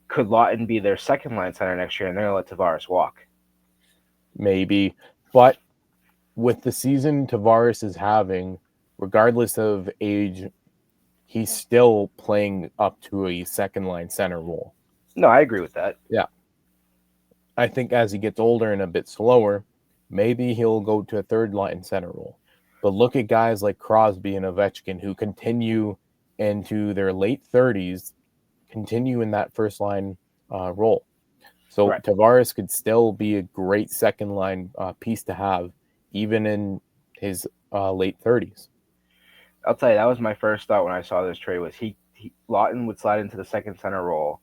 could Lawton be their second line center next year, and they're gonna let Tavares walk? Maybe, but with the season Tavares is having, regardless of age, he's still playing up to a second line center role. No, I agree with that. Yeah. I think as he gets older and a bit slower, maybe he'll go to a third line center role. But look at guys like Crosby and Ovechkin who continue into their late 30s, continue in that first line role. So right. Tavares could still be a great second line piece to have, even in his late 30s. I'll tell you, that was my first thought when I saw this trade was Lawton would slide into the second center role,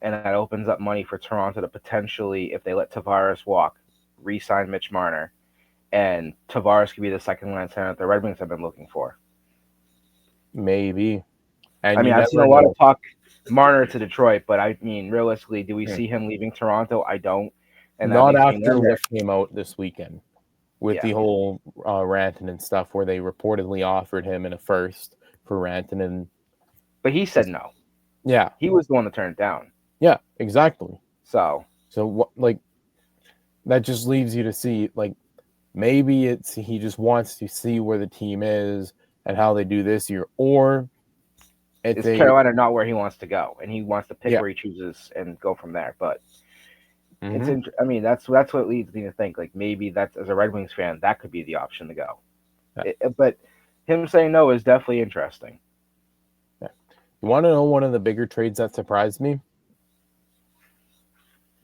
and that opens up money for Toronto to potentially, if they let Tavares walk, re-sign Mitch Marner, and Tavares could be the second line center that the Red Wings have been looking for. Maybe. And I've seen a lot of talk Marner to Detroit, but realistically, do we see him leaving Toronto? I don't. And not after what came out this weekend with the whole Rantanen and stuff, where they reportedly offered him in a first for Rantanen. But he said no. Yeah. He was the one that turned it down. Yeah, exactly. So that just leaves you to see, maybe he just wants to see where the team is and how they do this year, or is Carolina not where he wants to go, and he wants to pick where he chooses and go from there. But that's what leads me to think maybe that's, as a Red Wings fan, that could be the option to go. Yeah. But him saying no is definitely interesting. Yeah. You want to know one of the bigger trades that surprised me?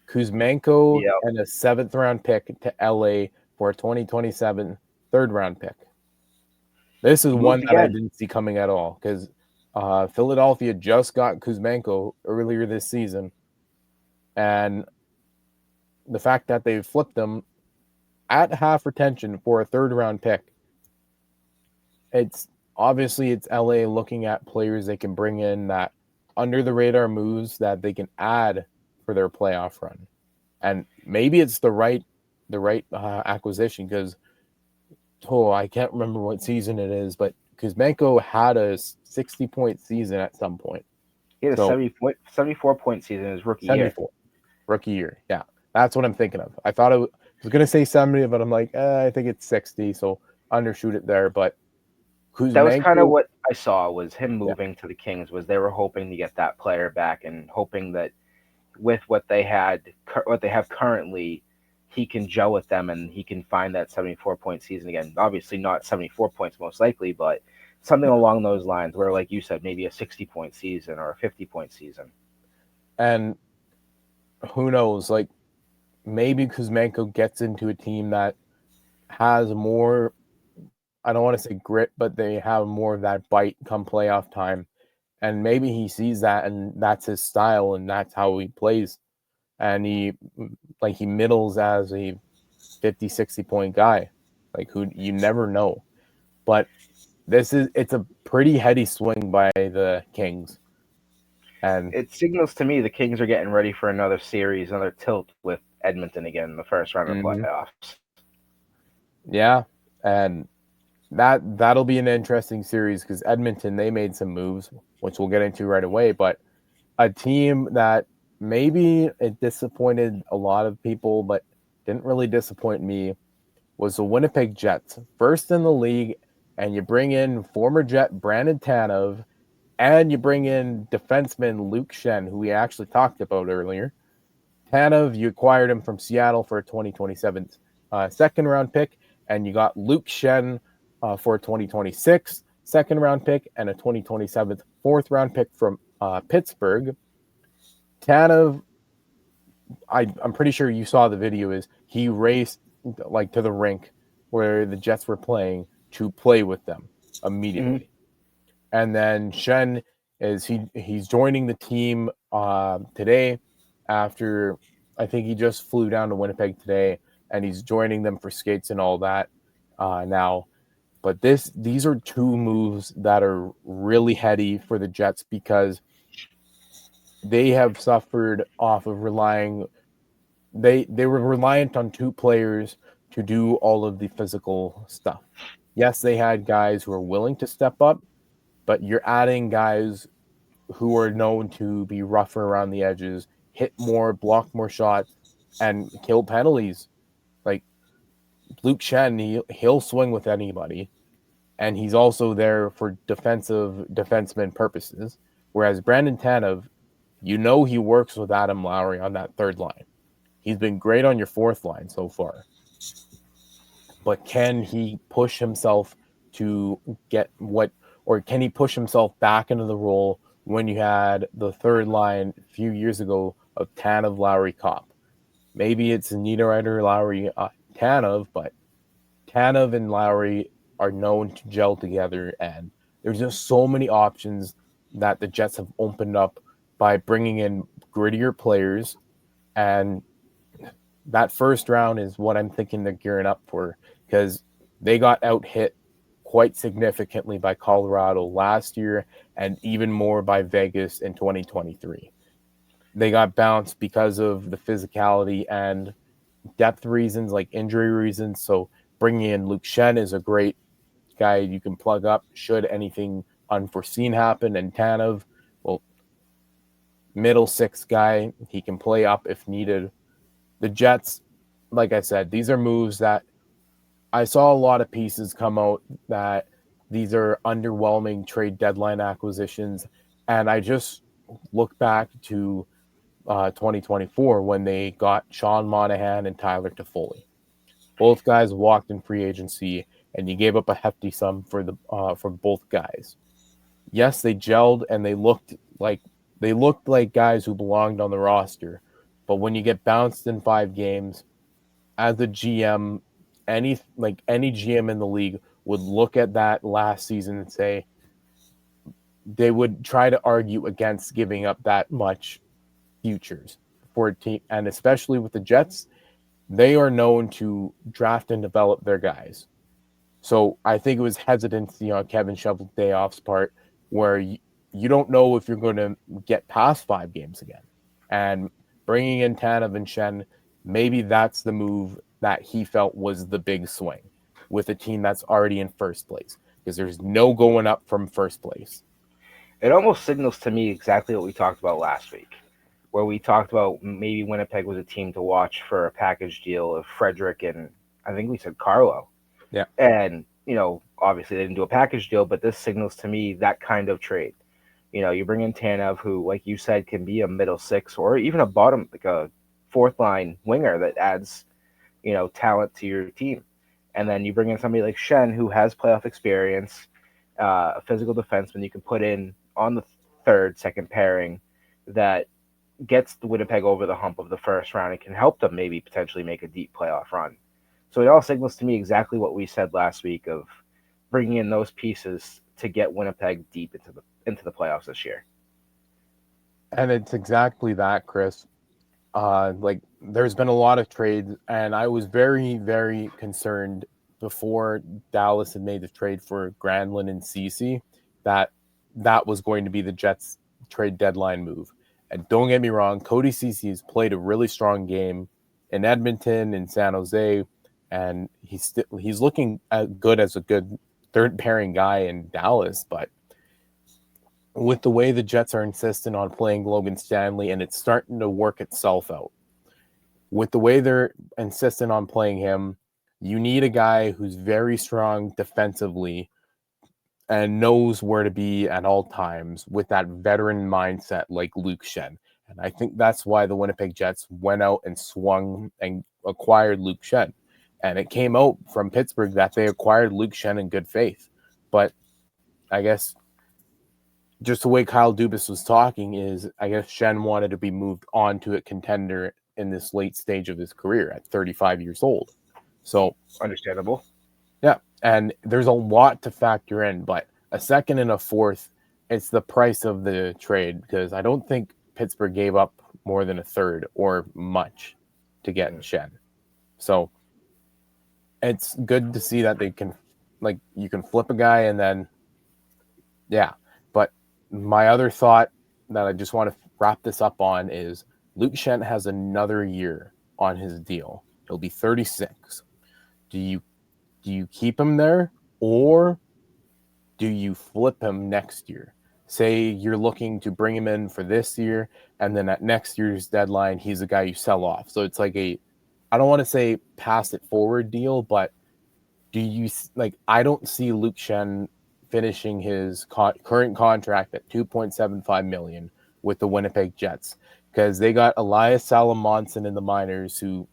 Kuzmenko and a 7th round pick to LA for a 2027 3rd round pick. This is one that I didn't see coming at all, because Philadelphia just got Kuzmenko earlier this season, and the fact that they flipped them at half retention for a 3rd round pick, it's LA looking at players they can bring in, that under the radar moves that they can add for their playoff run. And maybe it's the right acquisition because I can't remember what season it is, but Kuzmenko had a 60-point season at some point. He had a 74-point season in his rookie 74 year. Rookie year. Yeah, that's what I'm thinking of. I thought I was going to say 70, but I'm like, I think it's 60, so undershoot it there. But Kuzmenko, that was kind of what I saw was him moving to the Kings. Was they were hoping to get that player back and hoping that with what they have currently, he can gel with them and he can find that 74-point season again. Obviously, not 74 points most likely, but something along those lines where, like you said, maybe a 60-point season or a 50-point season. And who knows, like maybe Kuzmenko gets into a team that has more, I don't want to say grit, but they have more of that bite come playoff time. And maybe he sees that and that's his style and that's how he plays. And he middles as a 50, 60-point guy, like who you never know. But it's a pretty heady swing by the Kings. And it signals to me the Kings are getting ready for another series, another tilt with Edmonton again in the first round of playoffs. Yeah, and that'll be an interesting series because Edmonton, they made some moves, which we'll get into right away, but a team that maybe it disappointed a lot of people, but didn't really disappoint me, was the Winnipeg Jets. First in the league, and you bring in former Jet Brandon Tanev, and you bring in defenseman Luke Schenn, who we actually talked about earlier. Tanev, you acquired him from Seattle for a 2027 second-round pick, and you got Luke Schenn for a 2026 second-round pick and a 2027 fourth-round pick from Pittsburgh. Tanev, I'm pretty sure you saw the video, is he raced like to the rink where the Jets were playing to play with them immediately. Mm-hmm. And then Schenn he's joining the team today after I think he just flew down to Winnipeg today, and he's joining them for skates and all that now. But these are two moves that are really heady for the Jets because they have suffered off of relying. They were reliant on two players to do all of the physical stuff. Yes, they had guys who are willing to step up, but you're adding guys who are known to be rougher around the edges, hit more, block more shots, and kill penalties. Like Luke Schenn, he'll swing with anybody, and he's also there for defenseman purposes. Whereas Brandon Tanev, he works with Adam Lowry on that third line. He's been great on your fourth line so far. But can he push himself to get or can he push himself back into the role when you had the third line a few years ago of Tanev, Lowry, Kopp? Maybe it's Niederreiter, Lowry, Tanev, but Tanev and Lowry are known to gel together, and there's just so many options that the Jets have opened up by bringing in grittier players, and that first round is what I'm thinking they're gearing up for because they got out-hit quite significantly by Colorado last year and even more by Vegas in 2023. They got bounced because of the physicality and depth reasons, like injury reasons. So bringing in Luke Schenn is a great guy you can plug up should anything unforeseen happen. And Tanev, well, middle six guy, he can play up if needed. The Jets, like I said, these are moves that I saw a lot of pieces come out that these are underwhelming trade deadline acquisitions. And I just look back to 2024 when they got Sean Monahan and Tyler Toffoli. Both guys walked in free agency, and you gave up a hefty sum for both guys. Yes, they gelled and they looked like guys who belonged on the roster. But when you get bounced in 5 games, as a GM, any GM in the league would look at that last season and say they would try to argue against giving up that much futures for a team. And especially with the Jets, they are known to draft and develop their guys. So I think it was hesitancy on Kevin Shoveldayoff's part where you don't know if you're going to get past 5 games again. And bringing in Tanev and Schenn maybe that's the move that he felt was the big swing with a team that's already in first place, because there's no going up from first place. It almost signals to me exactly what we talked about last week, where we talked about maybe Winnipeg was a team to watch for a package deal of Frederick and I think we said Carlo. Yeah. And, obviously they didn't do a package deal, but this signals to me that kind of trade. You bring in Tanev, who, like you said, can be a middle six or even a bottom, like a fourth line winger that adds, talent to your team. And then you bring in somebody like Shen, who has playoff experience, a physical defenseman you can put in on the second pairing that gets the Winnipeg over the hump of the first round and can help them maybe potentially make a deep playoff run. So it all signals to me exactly what we said last week of bringing in those pieces to get Winnipeg deep into the playoffs this year. And it's exactly that, Chris. Like, there's been a lot of trades, and I was very, very concerned before Dallas had made the trade for Granlund and Ceci that was going to be the Jets' trade deadline move. And don't get me wrong, Cody Ceci has played a really strong game in Edmonton and San Jose, and he's looking good as a good third pairing guy in Dallas. But with the way the Jets are insistent on playing Logan Stanley, and it's starting to work itself out. With the way they're insistent on playing him, you need a guy who's very strong defensively and knows where to be at all times with that veteran mindset like Luke Schenn. And I think that's why the Winnipeg Jets went out and swung and acquired Luke Schenn. And it came out from Pittsburgh that they acquired Luke Schenn in good faith. But I guess just the way Kyle Dubas was talking is, I guess Schenn wanted to be moved on to a contender in this late stage of his career at 35 years old. So understandable. Yeah. And there's a lot to factor in, but a second and a fourth, it's the price of the trade, because I don't think Pittsburgh gave up more than a third or much to get Schenn. So it's good to see that they can, like, you can flip a guy and then, yeah. But my other thought that I just want to wrap this up on is Luke Schenn has another year on his deal. He'll be 36. Do you keep him there, or do you flip him next year? Say you're looking to bring him in for this year, and then at next year's deadline, he's a guy you sell off. So it's like I don't want to say pass it forward deal, but I don't see Luke Schenn finishing his current contract at $2.75 million with the Winnipeg Jets, because they got Elias Salamonson in the minors, who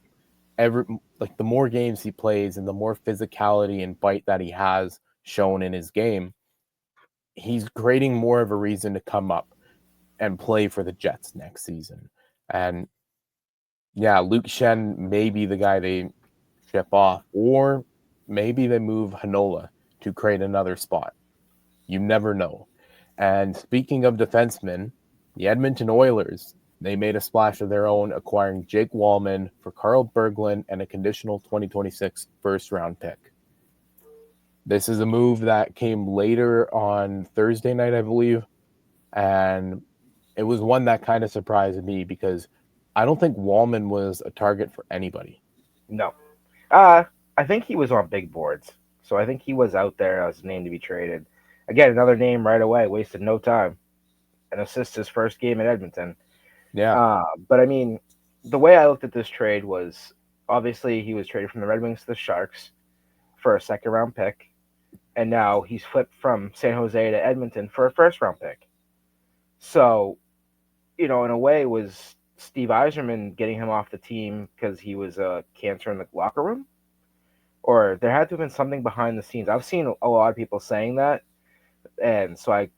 the more games he plays and the more physicality and bite that he has shown in his game, he's creating more of a reason to come up and play for the Jets next season. And yeah, Luke Schenn may be the guy they ship off, or maybe they move Hanola to create another spot. You never know. And speaking of defensemen, the Edmonton Oilers, they made a splash of their own, acquiring Jake Wallman for Carl Berglund and a conditional 2026 first-round pick. This is a move that came later on Thursday night, I believe, and it was one that kind of surprised me, because I don't think Wallman was a target for anybody. No. I think he was on big boards, so I think he was out there as a name to be traded. Again, another name right away, wasted no time. An assist his first game in Edmonton. Yeah. But I mean, the way I looked at this trade was, obviously he was traded from the Red Wings to the Sharks for a second-round pick, and now he's flipped from San Jose to Edmonton for a first-round pick. So, in a way, it was Steve Yzerman getting him off the team because he was a cancer in the locker room? Or there had to have been something behind the scenes. I've seen a lot of people saying that, and so I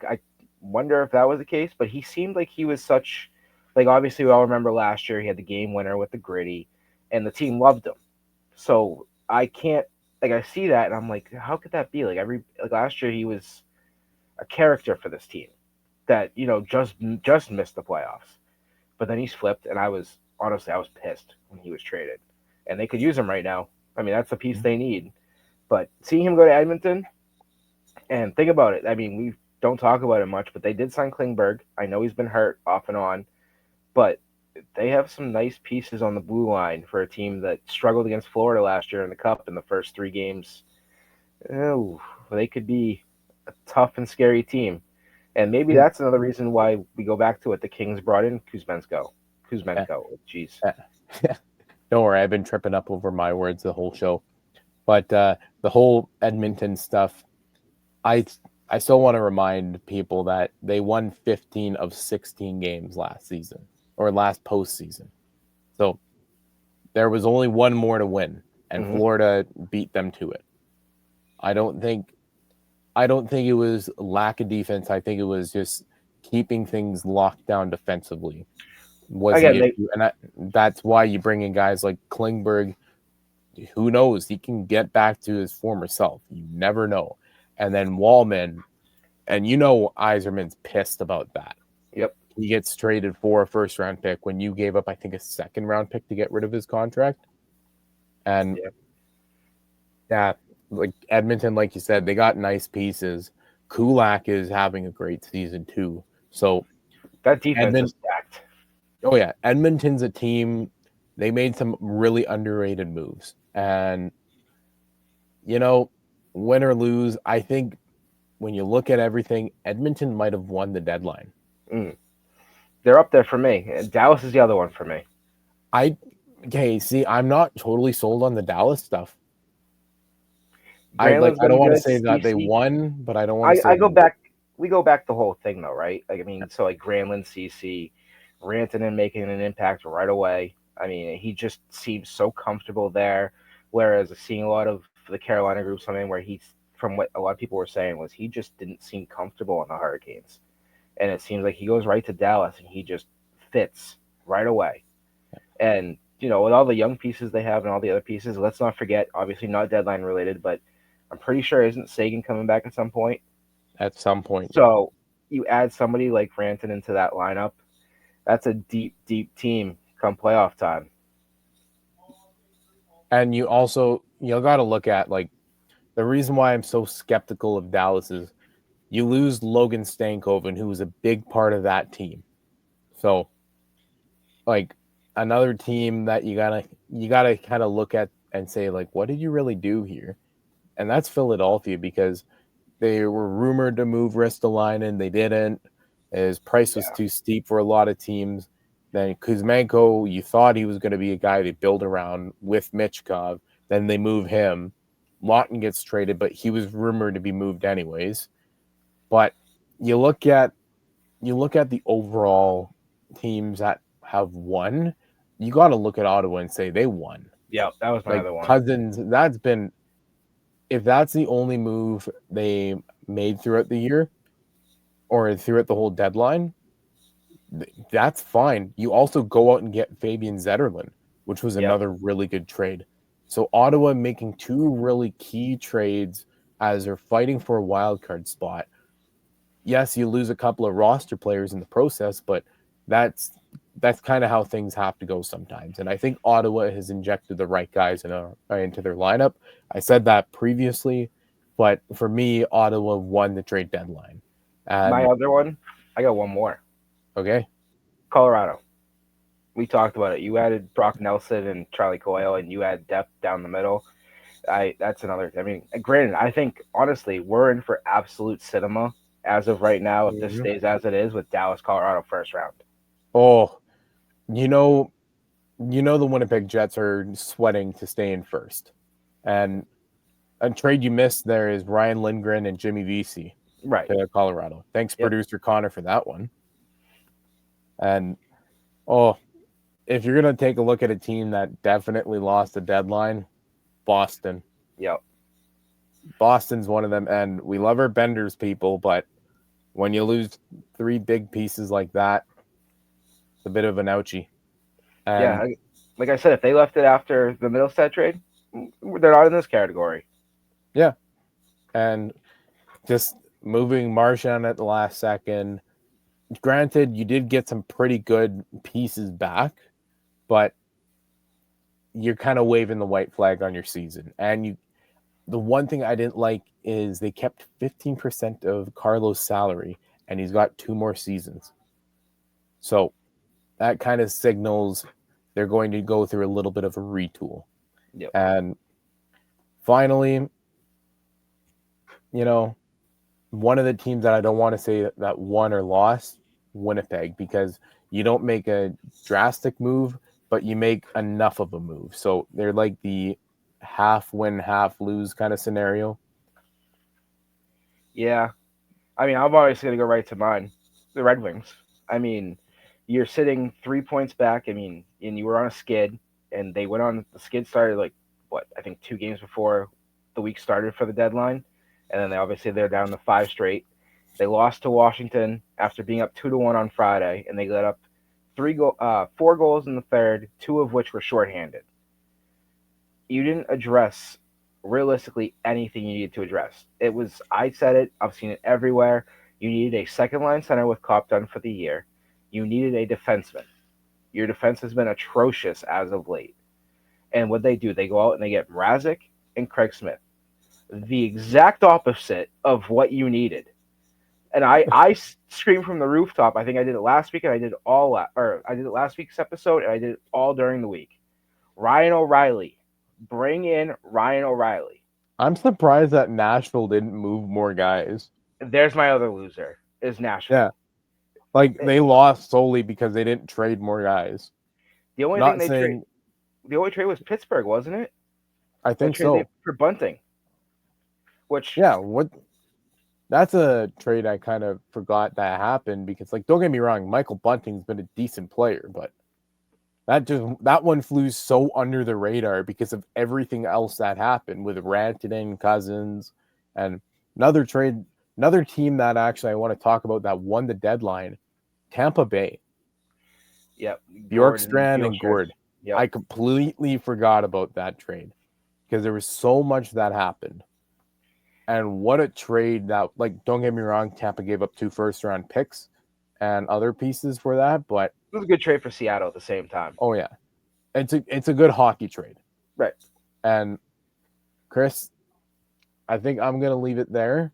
wonder if that was the case, but he seemed like he was such, like, obviously we all remember last year he had the game winner with the gritty, and the team loved him. So I can't, like, I see that and I'm like, how could that be? Like last year he was a character for this team that, just missed the playoffs. But then he's flipped, and I was pissed when he was traded. And they could use him right now. I mean, that's the piece they need. But seeing him go to Edmonton, and think about it. I mean, we don't talk about it much, but they did sign Klingberg. I know he's been hurt off and on, but they have some nice pieces on the blue line for a team that struggled against Florida last year in the Cup in the first 3 games. Oh, they could be a tough and scary team. And maybe that's another reason why we go back to it. The Kings brought in Kuzmenko. Jeez. Don't worry, I've been tripping up over my words the whole show. But the whole Edmonton stuff, I still want to remind people that they won 15 of 16 games last season or last postseason. So there was only one more to win, and Florida beat them to it. I don't think it was lack of defense. I think it was just keeping things locked down defensively was the issue. And that's why you bring in guys like Klingberg. Who knows? He can get back to his former self. You never know. And then Wallman, and Yzerman's pissed about that. Yep. He gets traded for a first-round pick when you gave up, I think, a second-round pick to get rid of his contract. And like Edmonton, like you said, they got nice pieces. Kulak is having a great season too. So that defense is stacked. Oh yeah, Edmonton's a team. They made some really underrated moves, and win or lose, I think when you look at everything, Edmonton might have won the deadline. They're up there for me. Dallas is the other one for me. I'm not totally sold on the Dallas stuff. I don't want to say that they won, but I don't want to say. We go back the whole thing though, right? Like, I mean, so like Granlund, CC, Rantanen making an impact right away. I mean, he just seems so comfortable there. Whereas seeing a lot of the Carolina group, something where from what a lot of people were saying, was he just didn't seem comfortable in the Hurricanes. And it seems like he goes right to Dallas and he just fits right away. And, with all the young pieces they have and all the other pieces, let's not forget, obviously not deadline related, but I'm pretty sure isn't Sagan coming back at some point? At some point. So you add somebody like Rantanen into that lineup, that's a deep, deep team come playoff time. And you also, got to look at, like, the reason why I'm so skeptical of Dallas is you lose Logan Stankoven, who was a big part of that team. So, like, another team that you gotta kind of look at and say, like, what did you really do here? And that's Philadelphia, because they were rumored to move Ristolainen. They didn't. His price was too steep for a lot of teams. Then Kuzmenko, you thought he was going to be a guy to build around with Michkov. Then they move him. Lawton gets traded, but he was rumored to be moved anyways. But you look at the overall teams that have won. You got to look at Ottawa and say they won. Yeah, that was my other one. Cousins, if that's the only move they made throughout the year or throughout the whole deadline, that's fine. You also go out and get Fabian Zetterlund, which was another really good trade. So Ottawa making 2 really key trades as they're fighting for a wild card spot. Yes, you lose a couple of roster players in the process, but that's kind of how things have to go sometimes. And I think Ottawa has injected the right guys into their lineup. I said that previously, but for me, Ottawa won the trade deadline. And my other one, I got one more. Okay. Colorado. We talked about it. You added Brock Nelson and Charlie Coyle, and you add depth down the middle. That's another. I mean, granted, I think honestly we're in for absolute cinema as of right now if this stays as it is with Dallas, Colorado first round. Oh, the Winnipeg Jets are sweating to stay in first, and a trade you missed there is Ryan Lindgren and Jimmy Vesey, right, to Colorado. Thanks, producer Connor, for that one. And if you're gonna take a look at a team that definitely lost the deadline, Boston. Yep. Boston's one of them, and we love our Benders people, but when you lose 3 big pieces like that, it's a bit of an ouchie. And like I said, if they left it after the Middlestat trade, they're not in this category. Yeah. And just moving Marchand at the last second. Granted, you did get some pretty good pieces back, but you're kind of waving the white flag on your season. And the one thing I didn't like is they kept 15% of Carlos' salary, and he's got 2 more seasons. So that kind of signals they're going to go through a little bit of a retool. Yep. And finally, one of the teams that I don't want to say that won or lost, Winnipeg, because you don't make a drastic move, but you make enough of a move. So they're like the half win, half lose kind of scenario. Yeah. I mean, I'm obviously going to go right to mine, the Red Wings. I mean, you're sitting 3 points back. I mean, and you were on a skid, and the skid started I think 2 games before the week started for the deadline. And then they're down to 5 straight. They lost to Washington after being up 2-1 on Friday, and they let up 4 goals in the third, 2 of which were shorthanded. You didn't address realistically anything you needed to address. I said it, I've seen it everywhere. You needed a second line center with Cop done for the year. You needed a defenseman. Your defense has been atrocious as of late. And what they do, they go out and they get Mrazek and Craig Smith. The exact opposite of what you needed. And I screamed from the rooftop. I think I did it last week, and I did it last week's episode, and I did it all during the week. Ryan O'Reilly. Bring in Ryan O'Reilly. I'm surprised that Nashville didn't move more guys. There's my other loser, is Nashville. Yeah. They lost solely because they didn't trade more guys. The only trade was Pittsburgh, wasn't it? I think so. For Bunting. Which that's a trade I kind of forgot that happened because, don't get me wrong, Michael Bunting's been a decent player, but that one flew so under the radar because of everything else that happened with Rantanen, Cousins, and another team that actually I want to talk about that won the deadline, Tampa Bay. Yep. Bjorkstrand and Gord. Yep. I completely forgot about that trade because there was so much that happened. And what a trade that, don't get me wrong, Tampa gave up 2 first-round picks and other pieces for that, but it was a good trade for Seattle at the same time. Oh, yeah. It's a good hockey trade. Right. And, Chris, I think I'm going to leave it there.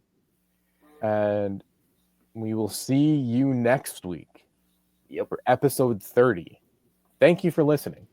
And we will see you next week. Yep. For episode 30. Thank you for listening.